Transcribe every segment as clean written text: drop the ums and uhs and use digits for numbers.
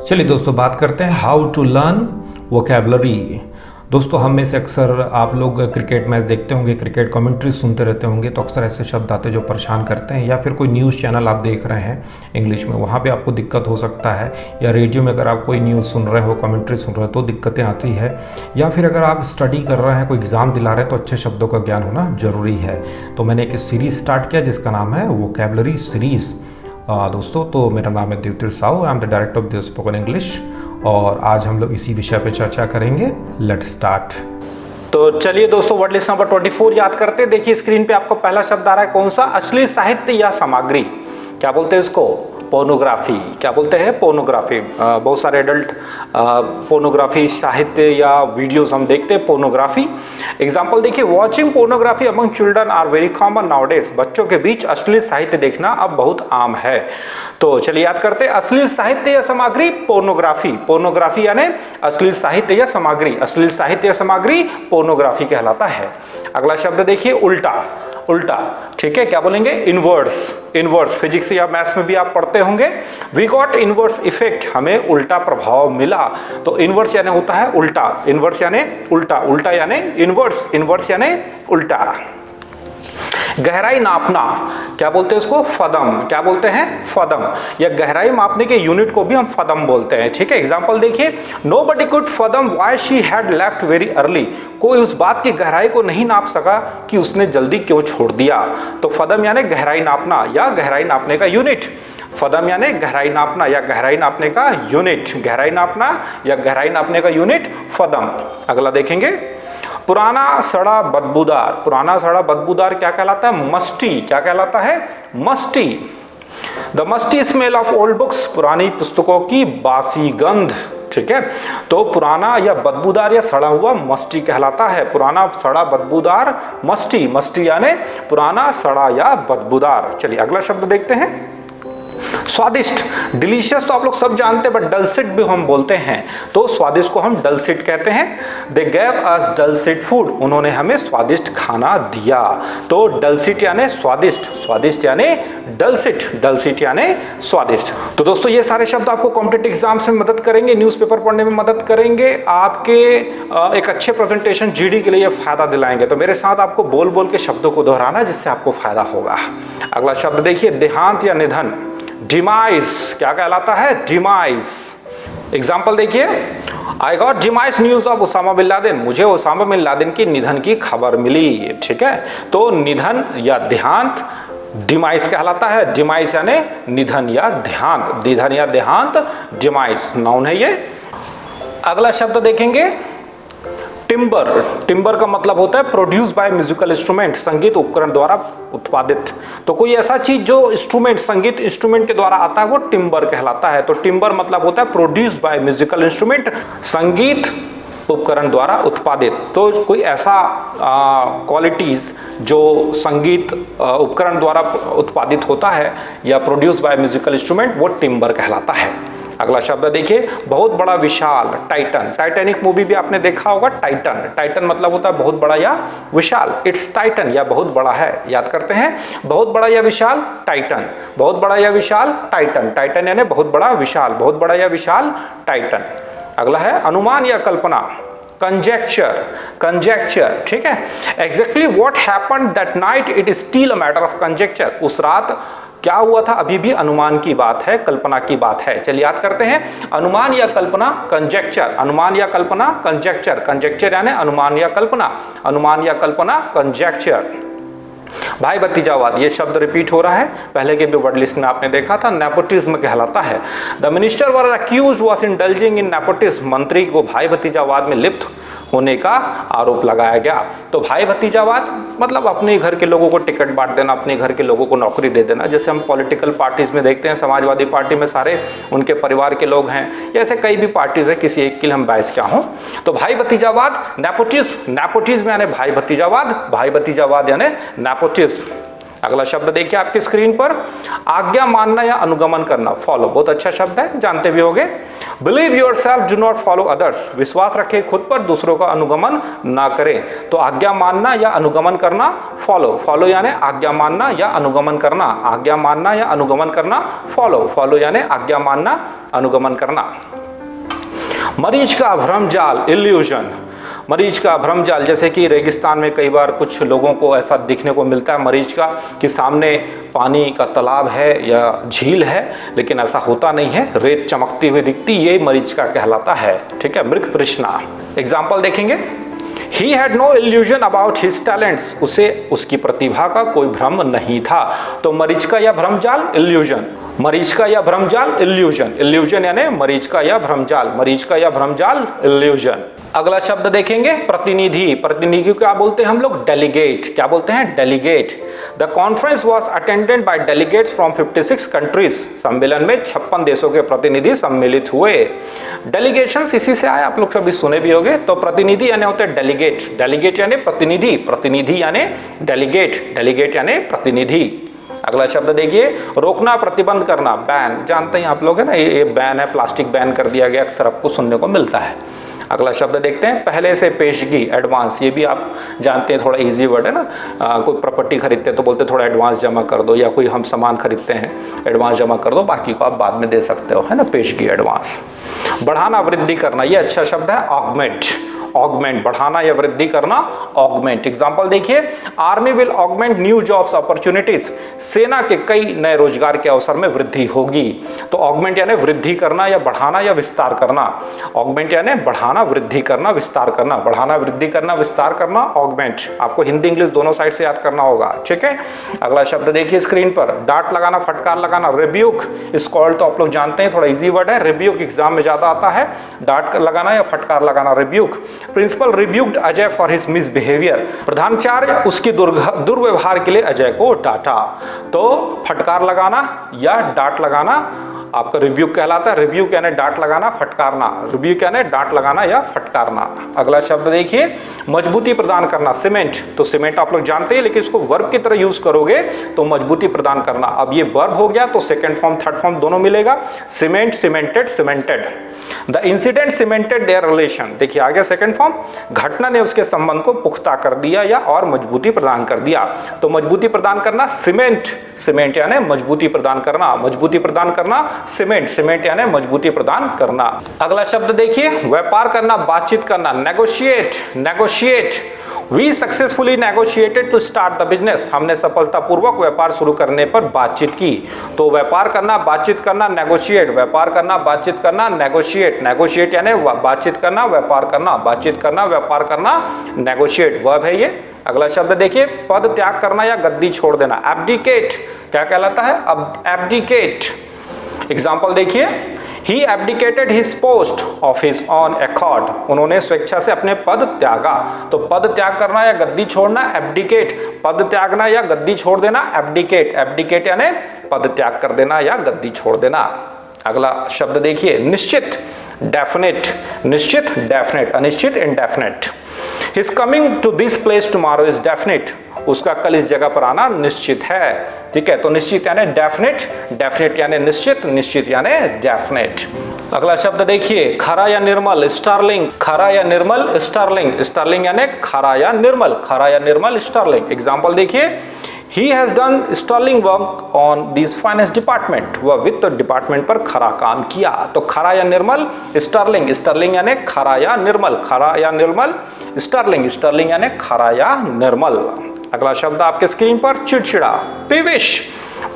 चलिए दोस्तों, बात करते हैं हाउ टू लर्न वोकैबलरी। दोस्तों, हम में से अक्सर आप लोग क्रिकेट मैच देखते होंगे, क्रिकेट कमेंट्री सुनते रहते होंगे, तो अक्सर ऐसे शब्द आते हैं जो परेशान करते हैं। या फिर कोई न्यूज़ चैनल आप देख रहे हैं इंग्लिश में, वहाँ पे आपको दिक्कत हो सकता है। या रेडियो में अगर आप कोई न्यूज़ सुन रहे हो, कमेंट्री सुन रहे हो, तो दिक्कतें आती है। या फिर अगर आप स्टडी कर रहे हैं, कोई एग्ज़ाम दिला रहे हैं, तो अच्छे शब्दों का ज्ञान होना ज़रूरी है। तो मैंने एक सीरीज़ स्टार्ट किया जिसका नाम है वोकैबलरी सीरीज़। दोस्तों, तो मेरा नाम है Devtir Sahu, I am the director of the spoken English, और आज हम लोग इसी विषय पे चर्चा करेंगे। Let's start. तो चलिए दोस्तों, वर्ड लिस्ट नंबर 24 याद करते हैं। देखिए स्क्रीन पे आपको पहला शब्द आ रहा है, कौन सा? अश्लील साहित्य या सामग्री। क्या बोलते हैं इसको? पोर्नोग्राफी। क्या बोलते हैं? पोर्नोग्राफी। बहुत सारे एडल्ट पोर्नोग्राफी साहित्य या वीडियोस हम देखते हैं, पोर्नोग्राफी। एग्जांपल देखिए, watching pornography among children are very common nowadays. बच्चों के बीच अश्लील साहित्य देखना अब बहुत आम है। तो चलिए याद करते हैं, अश्लील साहित्य या सामग्री, पोर्नोग्राफी। पोर्नोग्राफी यानी अश्लील साहित्य या सामग्री। अश्लील साहित्य या सामग्री पोर्नोग्राफी कहलाता है। अगला शब्द देखिए, उल्टा। उल्टा, ठीक है, क्या बोलेंगे? इनवर्स। इनवर्स फिजिक्स या मैथ्स में भी आप पढ़ते होंगे। वी गॉट इनवर्स इफेक्ट, हमें उल्टा प्रभाव मिला। तो इनवर्स यानी होता है उल्टा। इनवर्स यानी उल्टा, उल्टा यानी इनवर्स, इनवर्स यानी उल्टा। गहराई नापना, क्या बोलते हैं इसको? फदम। क्या बोलते हैं? फदम। या गहराई मापने के यूनिट को भी हम फदम बोलते हैं, ठीक है। एग्जांपल देखिए, nobody could fathom why she had left very early. कोई उस बात की गहराई को नहीं नाप सका कि उसने जल्दी क्यों छोड़ दिया। तो फदम यानी गहराई नापना या गहराई नापने का यूनिट। फदम यानी गहराई नापना या गहराई नापने का यूनिट। गहराई नापना या गहराई नापने का यूनिट फदम। अगला देखेंगे, पुराना सड़ा बदबूदार। पुराना सड़ा बदबूदार क्या कहलाता है? मस्टी। क्या कहलाता है? Musty. The musty smell of old books, पुरानी पुस्तकों की बासी गंध, ठीक है। तो पुराना या बदबूदार या सड़ा हुआ मस्टी कहलाता है। पुराना सड़ा बदबूदार मस्टी। मस्टी यानी पुराना सड़ा या बदबूदार। चलिए अगला शब्द देखते हैं, स्वादिष्ट। डिलीशियस तो आप लोग सब जानते हैं, बट डलसिट भी हम बोलते हैं। तो स्वादिष्ट को हम डलसिट कहते हैं। दे गैव अस डलसिट फूड, उन्होंने हमें स्वादिष्ट खाना दिया। तो डलसिट यानी स्वादिष्ट, स्वादिष्ट यानी डलसिट, डलसिट यानी स्वादिष्ट। तो दोस्तों, ये सारे शब्द आपको कॉम्पिटिटिव एग्जाम्स में मदद करेंगे, न्यूज़पेपर पढ़ने में मदद करेंगे, आपके एक अच्छे प्रेजेंटेशन जीडी के लिए फायदा दिलाएंगे। तो मेरे साथ आपको बोल बोल के शब्दों को दोहराना, जिससे आपको फायदा होगा। अगला शब्द देखिए, देहांत या निधन। डिमाइज क्या कहलाता है? डिमाइज। एग्जाम्पल देखिए, I got demise news of Osama bin Laden, मुझे ओसामा बिन लादेन की निधन की खबर मिली, ठीक है। तो निधन या देहांत डिमाइज कहलाता है। डिमाइज यानी निधन या देहांत। निधन या देहांत डिमाइज नाउन है ये। अगला शब्द देखेंगे, टिम्बर। टिम्बर का मतलब होता है प्रोड्यूस बाय म्यूजिकल इंस्ट्रूमेंट, संगीत उपकरण द्वारा उत्पादित। तो कोई ऐसा चीज जो इंस्ट्रूमेंट, संगीत इंस्ट्रूमेंट के द्वारा आता है, वो टिम्बर कहलाता है। तो टिम्बर मतलब होता है प्रोड्यूस बाय म्यूजिकल इंस्ट्रूमेंट, संगीत उपकरण द्वारा उत्पादित। तो कोई ऐसा क्वालिटीज जो संगीत उपकरण द्वारा उत्पादित होता है या प्रोड्यूस बाय म्यूजिकल इंस्ट्रूमेंट, वो टिम्बर कहलाता है। अगला शब्द देखिए, बहुत बड़ा, विशाल। टाइटन। टाइटैनिक मूवी भी आपने देखा होगा। टाइटन, टाइटन मतलब होता है बहुत बड़ा या विशाल। इट्स टाइटन या बहुत बड़ा है। याद करते हैं, बहुत बड़ा या विशाल, टाइटन। बहुत बड़ा या विशाल, टाइटन। टाइटन यानी बहुत बड़ा विशाल, बहुत बड़ा या विशाल, टाइटन। अगला है अनुमान या कल्पना, कंजेक्चर। कंजेक्चर, ठीक है। Exactly what happened that night, it is still a matter of conjecture. उस रात क्या हुआ था अभी भी अनुमान की बात है, कल्पना की बात है। चलिए याद करते हैं, अनुमान या कल्पना, कंजेक्चर। अनुमान या कल्पना, कंजेक्चर। कंजेक्चर यानी अनुमान या कल्पना, अनुमान या कल्पना, कंजेक्चर। भाई भतीजावाद, ये शब्द रिपीट हो रहा है, पहले के भी वर्ड लिस्ट में आपने देखा था। नेपोटिज्म कहलाता है। The minister was accused was indulging in nepotism, मंत्री को भाई भतीजावाद में लिप्त होने का आरोप लगाया गया। तो भाई भतीजावाद मतलब अपने घर के लोगों को टिकट बांट देना, अपने घर के लोगों को नौकरी दे देना। जैसे हम पॉलिटिकल पार्टीज में देखते हैं, समाजवादी पार्टी में सारे उनके परिवार के लोग हैं, ऐसे कई भी पार्टीज है, किसी एक के लिए हम बायस क्या हूं। तो भाई भतीजावाद, नेपोटिज्म। नेपोटिज्म यानी भाई भतीजावाद, भाई भतीजावाद यानी नेपोटिज्म। अगला शब्द देखिए आपकी स्क्रीन पर, आज्ञा मानना या अनुगमन करना। फॉलो, बहुत अच्छा शब्द है, जानते भी होंगे। Believe your self, do not follow others, विश्वास रखें खुद पर, दूसरों का अनुगमन ना करें। तो आज्ञा मानना या अनुगमन करना, फॉलो, फॉलो यानी आज्ञा मानना या अनुगमन करना, आज्ञा मानना या अनुगमन करना, फॉलो, फॉलो यानी आज्ञा मानना, अनुगमन करना। मरीज का भ्रम जाल, इल्यूजन, मरीज का भ्रम जाल, जैसे कि रेगिस्तान में कई बार कुछ लोगों को ऐसा दिखने को मिलता है मरीज का कि सामने पानी का तालाब है या झील है, लेकिन ऐसा होता नहीं है, रेत चमकती हुई दिखती, ये मरीज का कहलाता है। ठीक है, मृग तृष्णा। एग्जाम्पल देखेंगे, He had no illusion about his talents, उसे उसकी प्रतिभा का कोई भ्रम नहीं था। तो मरीज का या भ्रमजाल, इल्यूजन, मरीज का या भ्रमजाल, इल्यूजन, इल्यूजन यानी मरीज का या भ्रमजाल, मरीज का या भ्रमजाल, इल्यूजन। अगला शब्द देखेंगे, प्रतिनिधि, प्रतिनिधि को क्या बोलते हैं हम लोग, डेलीगेट, क्या बोलते हैं, delegate. The conference was attended by delegates from 56 countries, सम्मेलन में 56 देशों के प्रतिनिधि सम्मिलित हुए। डेलीगेशन इसी से आए, आप लोग कभी सुने भी होंगे। तो प्रतिनिधि यानी होते हैं डेलीगेट, डेलीगेट यानी प्रतिनिधि, प्रतिनिधि यानी डेलीगेट, डेलीगेट यानी प्रतिनिधि। अगला शब्द देखिए, रोकना, प्रतिबंध करना, बैन, जानते हैं आप लोग है ना, ये बैन है, प्लास्टिक बैन कर दिया गया, अक्सर आपको सुनने को मिलता है। अगला शब्द देखते हैं, पहले से पेशगी, एडवांस, ये भी आप जानते हैं, थोड़ा इजी वर्ड है ना। कोई प्रॉपर्टी खरीदते हैं तो बोलते थोड़ा एडवांस जमा कर दो, या कोई हम सामान खरीदते हैं एडवांस जमा कर दो, बाकी को आप बाद में दे सकते हो, है ना, पेशगी, एडवांस। बढ़ाना, वृद्धि करना, ये अच्छा शब्द है, ऑगमेंट, ऑगमेंट, बढ़ाना या वृद्धि करना, ऑगमेंट। एग्जांपल देखिए, army will augment new jobs opportunities, सेना के कई नए रोजगार के अवसर में वृद्धि होगी। तो ऑगमेंट यानी वृद्धि करना या बढ़ाना या विस्तार करना, ऑगमेंट यानी बढ़ाना, वृद्धि करना, विस्तार करना, बढ़ाना, वृद्धि करना, विस्तार करना, ऑगमेंट। आपको हिंदी इंग्लिश दोनों साइड से याद करना होगा। ठीक है, अगला शब्द देखिए स्क्रीन पर, डांट लगाना, फटकार लगाना, रिब्यूक, इस कॉल तो आप लोग जानते हैं, थोड़ा इजी वर्ड है, रिब्यूक एग्जाम में ज्यादा आता है, डांट लगाना या फटकार लगाना, rebuke. Principal rebuked Ajay for his misbehaviour, प्रधानाचार्य उसके दुर्व्यवहार के लिए अजय को डांटा। तो फटकार लगाना या डांट लगाना आपका रिब्यूक कहलाता है, रिब्यूक यानी डांट लगाना, फटकारना, रिब्यूक यानी डांट लगाना या फटकारना। अगला शब्द देखिए, मजबूती प्रदान करना, सीमेंट, तो सीमेंट आप लोग जानते हैं, लेकिन इसको वर्ब की तरह यूज करोगे तो मजबूती प्रदान करना। अब ये वर्ब हो गया तो सेकंड फॉर्म थर्ड फॉर्म दोनों मिलेगा, cement, cemented, cemented. The incident cemented there relation, देखिए आगे सेकंड फॉर्म, घटना ने उसके संबंध को पुख्ता कर दिया या और मजबूती प्रदान कर दिया। तो मजबूती प्रदान करना, सीमेंट, सीमेंट यानी मजबूती प्रदान करना, मजबूती प्रदान करना, सीमेंट, सीमेंट यानी मजबूती प्रदान करना। अगला शब्द देखिए, व्यापार करना, बातचीत करना, negotiate, negotiate. We successfully negotiated to start the business, हमने सफलतापूर्वक व्यापार शुरू करने पर बातचीत की। तो व्यापार करना, बातचीत करना, नेगोशिएट, व्यापार करना, बातचीत करना, नेगोशिएट, नेगोशिएट यानी बातचीत करना, व्यापार करना, बातचीत करना, व्यापार करना, नेगोशिएट वर्ब है ये। अगला शब्द देखिए, पद त्याग करना या गद्दी छोड़ देना, एब्डिकेट, क्या कहलाता है, अब एब्डिकेट। एग्जाम्पल देखिए, He abdicated his post of his own accord, उन्होंने स्वेच्छा से अपने पद त्यागा। तो पद त्याग करना या गद्दी छोड़ना, एब्डिकेट, पद त्यागना या गद्दी छोड़ देना, एब्डिकेट, एब्डिकेट यानी पद त्याग कर देना या गद्दी छोड़ देना। अगला शब्द देखिए, निश्चित, डेफिनेट, निश्चित, डेफिनेट, अनिश्चित, indefinite. His coming to this place tomorrow is definite, उसका कल इस जगह पर आना निश्चित है। ठीक है, तो निश्चित यानी डेफिनेट, डेफिनेट यानी निश्चित, निश्चित यानी डेफिनेट। अगला शब्द देखिए, खरा या निर्मल, स्टार्लिंग, खरा या निर्मल, स्टार्लिंग, स्टार्लिंग यानी खरा या निर्मल, खरा या निर्मल, स्टार्लिंग। एग्जाम्पल देखिए, He has done sterling work on this finance department, वह वित्त डिपार्टमेंट पर खरा काम किया। तो खरा या निर्मल, स्टर्लिंग, स्टर्लिंग यानी खरा या निर्मल, खरा या निर्मल, स्टर्लिंग, स्टर्लिंग यानी खरा या निर्मल। अगला शब्द आपके स्क्रीन पर, चिड़चिड़ा, पीविश,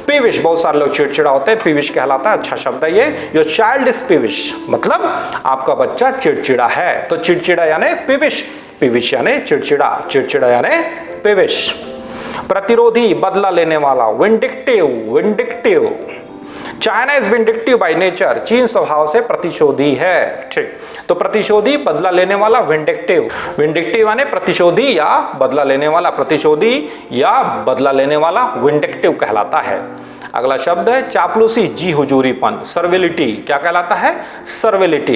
पीविश, बहुत सारे लोग चिड़चिड़ा होते हैं, पीविश कहलाता है, अच्छा शब्द है ये। योर चाइल्ड इज पीविश, मतलब आपका बच्चा चिड़चिड़ा है। तो चिड़चिड़ा यानी पीविश, पीविश यानी चिड़चिड़ा, चिड़चिड़ा यानी पीविश। प्रतिरोधी, बदला लेने वाला, vindictive, vindictive. China is vindictive by nature, चीन स्वभाव से प्रतिशोधी है। ठीक, तो प्रतिशोधी, बदला लेने वाला, विंडिक्टिव, विंडिक्टिव यानी प्रतिशोधी या बदला लेने वाला, प्रतिशोधी या बदला लेने वाला विंडिक्टिव कहलाता है। अगला शब्द है चापलूसी, जी हुजूरीपन, सर्विलिटी, क्या कहलाता है, servility.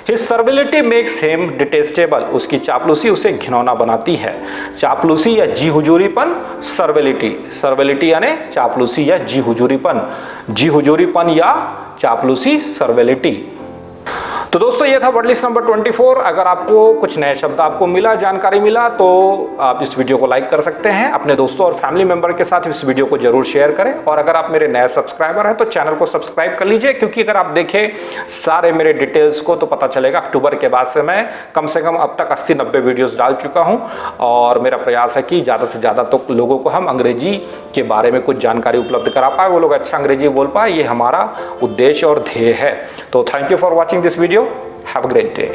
His servility makes him detestable, उसकी चापलूसी उसे घिनौना बनाती है। चापलूसी या जी हुजूरीपन, सर्विलिटी, सर्विलिटी यानी चापलूसी या जी हुजूरीपन, जी हुजूरीपन या चापलूसी, सर्विलिटी। तो दोस्तों ये था वर्ड लिस्ट नंबर 24। अगर आपको कुछ नए शब्द आपको मिला, जानकारी मिला, तो आप इस वीडियो को लाइक कर सकते हैं। अपने दोस्तों और फैमिली मेंबर के साथ इस वीडियो को जरूर शेयर करें। और अगर आप मेरे नए सब्सक्राइबर हैं तो चैनल को सब्सक्राइब कर लीजिए, क्योंकि अगर आप देखें सारे मेरे डिटेल्स को तो पता चलेगा अक्टूबर के बाद से मैं कम से कम अब तक 80-90 वीडियोस डाल चुका हूं। और मेरा प्रयास है कि ज़्यादा से ज़्यादा तो लोगों को हम अंग्रेजी के बारे में कुछ जानकारी उपलब्ध करा पाए, वो लोग अच्छा अंग्रेजी बोल पाए। ये हमारा उद्देश्य और ध्येय है। तो thank you for watching this video. Have a great day.